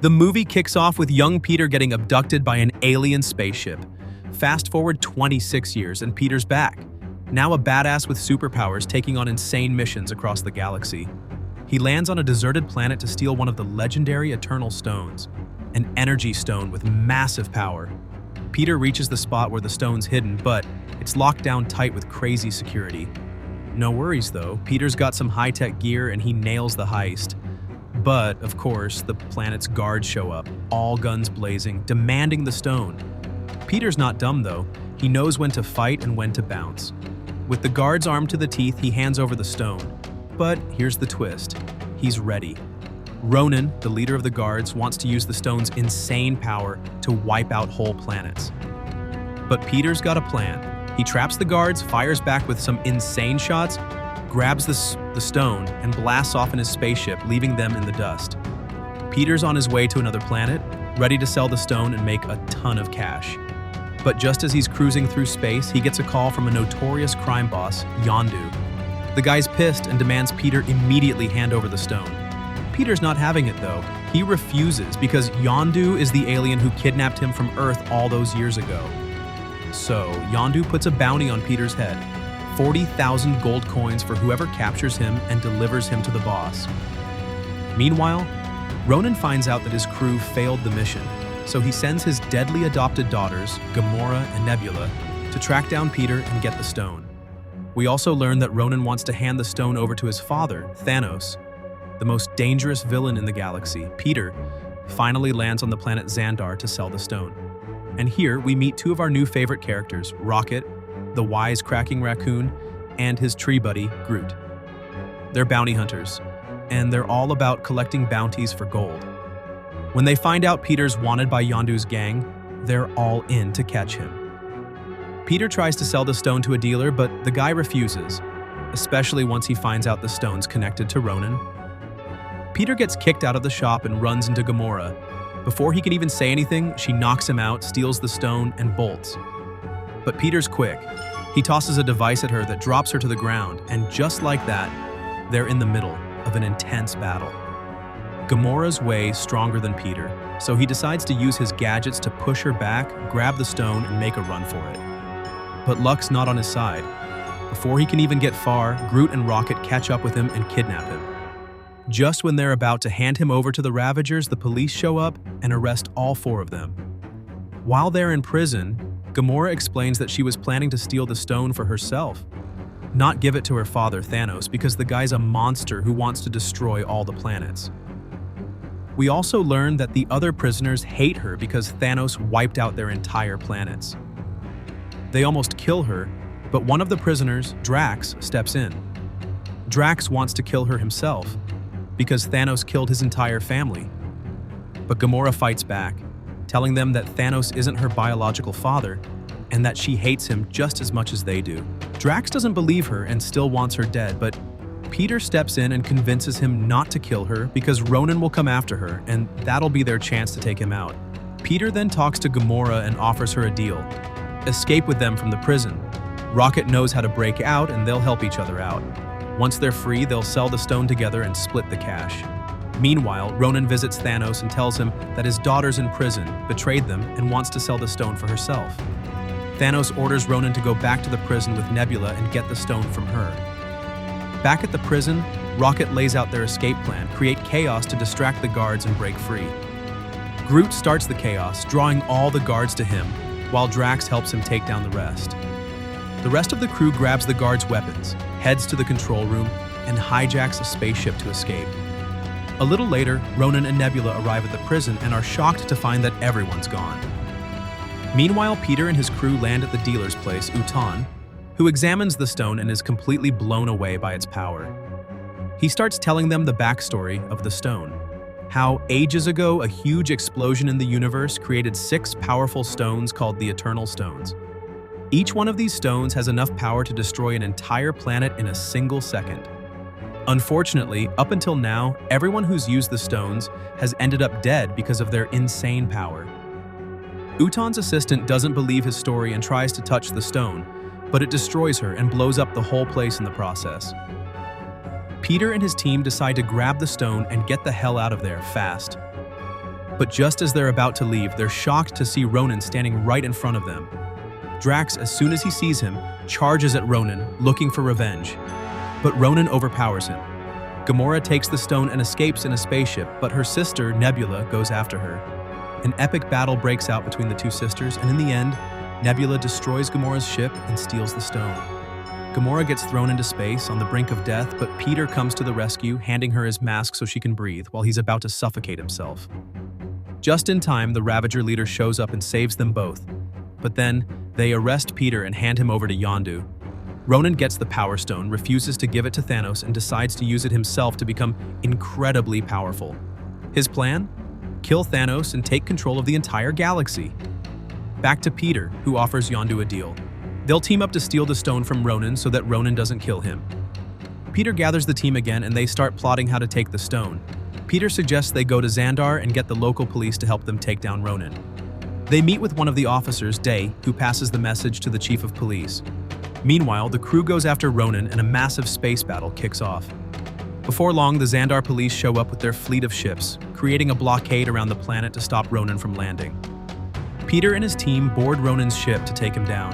The movie kicks off with young Peter getting abducted by an alien spaceship. Fast forward 26 years and Peter's back, now a badass with superpowers taking on insane missions across the galaxy. He lands on a deserted planet to steal one of the legendary Eternal Stones, an energy stone with massive power. Peter reaches the spot where the stone's hidden, but it's locked down tight with crazy security. No worries though, Peter's got some high-tech gear and he nails the heist. But, of course, the planet's guards show up, all guns blazing, demanding the stone. Peter's not dumb though, he knows when to fight and when to bounce. With the guards armed to the teeth, he hands over the stone. But here's the twist, he's ready. Ronan, the leader of the guards, wants to use the stone's insane power to wipe out whole planets. But Peter's got a plan. He traps the guards, fires back with some insane shots, grabs the stone, and blasts off in his spaceship, leaving them in the dust. Peter's on his way to another planet, ready to sell the stone and make a ton of cash. But just as he's cruising through space, he gets a call from a notorious crime boss, Yondu. The guy's pissed and demands Peter immediately hand over the stone. Peter's not having it though. He refuses because Yondu is the alien who kidnapped him from Earth all those years ago. So, Yondu puts a bounty on Peter's head, 40,000 gold coins for whoever captures him and delivers him to the boss. Meanwhile, Ronan finds out that his crew failed the mission, so he sends his deadly adopted daughters, Gamora and Nebula, to track down Peter and get the stone. We also learn that Ronan wants to hand the stone over to his father, Thanos, the most dangerous villain in the galaxy. Peter finally lands on the planet Xandar to sell the stone. And here we meet two of our new favorite characters, Rocket, the wise-cracking Raccoon, and his tree buddy, Groot. They're bounty hunters, and they're all about collecting bounties for gold. When they find out Peter's wanted by Yondu's gang, they're all in to catch him. Peter tries to sell the stone to a dealer, but the guy refuses, especially once he finds out the stone's connected to Ronan. Peter gets kicked out of the shop and runs into Gamora. Before he can even say anything, she knocks him out, steals the stone, and bolts. But Peter's quick. He tosses a device at her that drops her to the ground, and just like that, they're in the middle of an intense battle. Gamora's way stronger than Peter, so he decides to use his gadgets to push her back, grab the stone, and make a run for it. But luck's not on his side. Before he can even get far, Groot and Rocket catch up with him and kidnap him. Just when they're about to hand him over to the Ravagers, the police show up and arrest all four of them. While they're in prison, Gamora explains that she was planning to steal the stone for herself, not give it to her father, Thanos, because the guy's a monster who wants to destroy all the planets. We also learn that the other prisoners hate her because Thanos wiped out their entire planets. They almost kill her, but one of the prisoners, Drax, steps in. Drax wants to kill her himself because Thanos killed his entire family. But Gamora fights back, telling them that Thanos isn't her biological father and that she hates him just as much as they do. Drax doesn't believe her and still wants her dead, but Peter steps in and convinces him not to kill her because Ronan will come after her and that'll be their chance to take him out. Peter then talks to Gamora and offers her a deal: escape with them from the prison. Rocket knows how to break out and they'll help each other out. Once they're free, they'll sell the stone together and split the cash. Meanwhile, Ronan visits Thanos and tells him that his daughter's in prison, betrayed them, and wants to sell the stone for herself. Thanos orders Ronan to go back to the prison with Nebula and get the stone from her. Back at the prison, Rocket lays out their escape plan, create chaos to distract the guards and break free. Groot starts the chaos, drawing all the guards to him, while Drax helps him take down the rest. The rest of the crew grabs the guards' weapons, heads to the control room, and hijacks a spaceship to escape. A little later, Ronan and Nebula arrive at the prison and are shocked to find that everyone's gone. Meanwhile, Peter and his crew land at the dealer's place, Utan, who examines the stone and is completely blown away by its power. He starts telling them the backstory of the stone, how ages ago a huge explosion in the universe created 6 powerful stones called the Eternal Stones. Each one of these stones has enough power to destroy an entire planet in a single second. Unfortunately, up until now, everyone who's used the stones has ended up dead because of their insane power. Utan's assistant doesn't believe his story and tries to touch the stone, but it destroys her and blows up the whole place in the process. Peter and his team decide to grab the stone and get the hell out of there fast. But just as they're about to leave, they're shocked to see Ronan standing right in front of them. Drax, as soon as he sees him, charges at Ronan, looking for revenge. But Ronan overpowers him. Gamora takes the stone and escapes in a spaceship, but her sister, Nebula, goes after her. An epic battle breaks out between the two sisters, and in the end, Nebula destroys Gamora's ship and steals the stone. Gamora gets thrown into space on the brink of death, but Peter comes to the rescue, handing her his mask so she can breathe while he's about to suffocate himself. Just in time, the Ravager leader shows up and saves them both. But then, they arrest Peter and hand him over to Yondu. Ronan gets the Power Stone, refuses to give it to Thanos, and decides to use it himself to become incredibly powerful. His plan? Kill Thanos and take control of the entire galaxy. Back to Peter, who offers Yondu a deal. They'll team up to steal the stone from Ronan so that Ronan doesn't kill him. Peter gathers the team again and they start plotting how to take the stone. Peter suggests they go to Xandar and get the local police to help them take down Ronan. They meet with one of the officers, Day, who passes the message to the chief of police. Meanwhile, the crew goes after Ronan and a massive space battle kicks off. Before long, the Xandar police show up with their fleet of ships, creating a blockade around the planet to stop Ronan from landing. Peter and his team board Ronan's ship to take him down.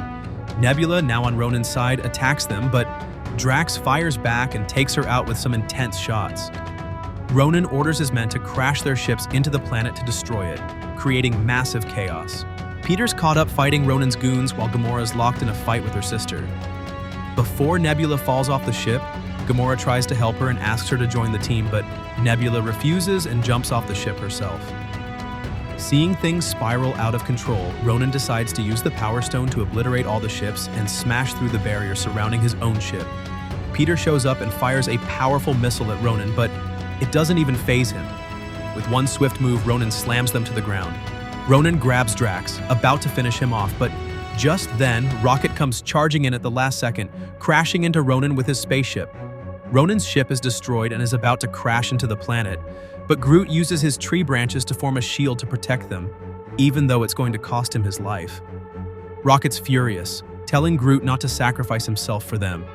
Nebula, now on Ronan's side, attacks them, but Drax fires back and takes her out with some intense shots. Ronan orders his men to crash their ships into the planet to destroy it, creating massive chaos. Peter's caught up fighting Ronan's goons while Gamora's locked in a fight with her sister. Before Nebula falls off the ship, Gamora tries to help her and asks her to join the team, but Nebula refuses and jumps off the ship herself. Seeing things spiral out of control, Ronan decides to use the Power Stone to obliterate all the ships and smash through the barrier surrounding his own ship. Peter shows up and fires a powerful missile at Ronan, but it doesn't even faze him. With one swift move, Ronan slams them to the ground. Ronan grabs Drax, about to finish him off, but just then, Rocket comes charging in at the last second, crashing into Ronan with his spaceship. Ronan's ship is destroyed and is about to crash into the planet, but Groot uses his tree branches to form a shield to protect them, even though it's going to cost him his life. Rocket's furious, telling Groot not to sacrifice himself for them.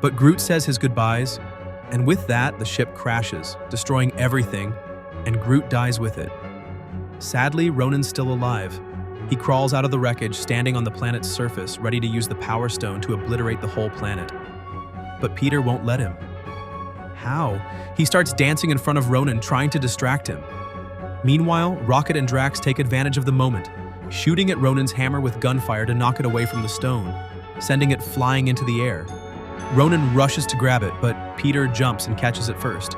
But Groot says his goodbyes, and with that, the ship crashes, destroying everything, and Groot dies with it. Sadly, Ronan's still alive. He crawls out of the wreckage, standing on the planet's surface, ready to use the Power Stone to obliterate the whole planet. But Peter won't let him. How? He starts dancing in front of Ronan, trying to distract him. Meanwhile, Rocket and Drax take advantage of the moment, shooting at Ronan's hammer with gunfire to knock it away from the stone, sending it flying into the air. Ronan rushes to grab it, but Peter jumps and catches it first.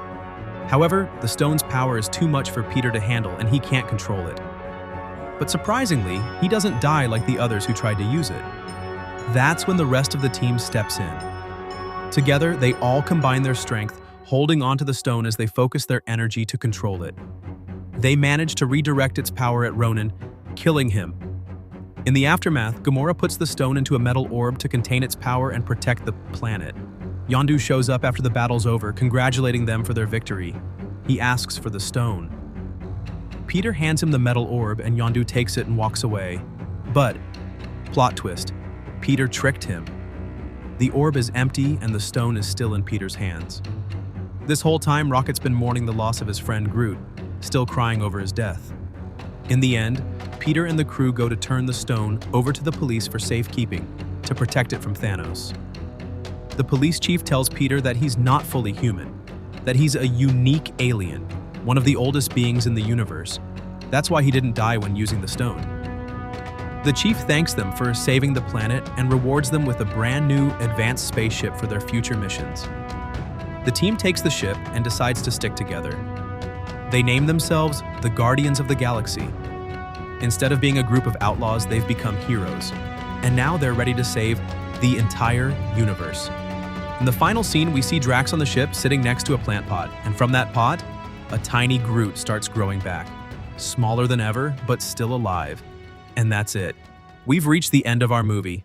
However, the stone's power is too much for Peter to handle, and he can't control it. But surprisingly, he doesn't die like the others who tried to use it. That's when the rest of the team steps in. Together, they all combine their strength, holding onto the stone as they focus their energy to control it. They manage to redirect its power at Ronan, killing him. In the aftermath, Gamora puts the stone into a metal orb to contain its power and protect the planet. Yondu shows up after the battle's over, congratulating them for their victory. He asks for the stone. Peter hands him the metal orb and Yondu takes it and walks away. But, plot twist, Peter tricked him. The orb is empty and the stone is still in Peter's hands. This whole time, Rocket's been mourning the loss of his friend Groot, still crying over his death. In the end, Peter and the crew go to turn the stone over to the police for safekeeping, to protect it from Thanos. The police chief tells Peter that he's not fully human, that he's a unique alien, one of the oldest beings in the universe. That's why he didn't die when using the stone. The chief thanks them for saving the planet and rewards them with a brand new advanced spaceship for their future missions. The team takes the ship and decides to stick together. They name themselves the Guardians of the Galaxy. Instead of being a group of outlaws, they've become heroes. And now they're ready to save the entire universe. In the final scene, we see Drax on the ship sitting next to a plant pot, and from that pot, a tiny Groot starts growing back. Smaller than ever, but still alive. And that's it. We've reached the end of our movie.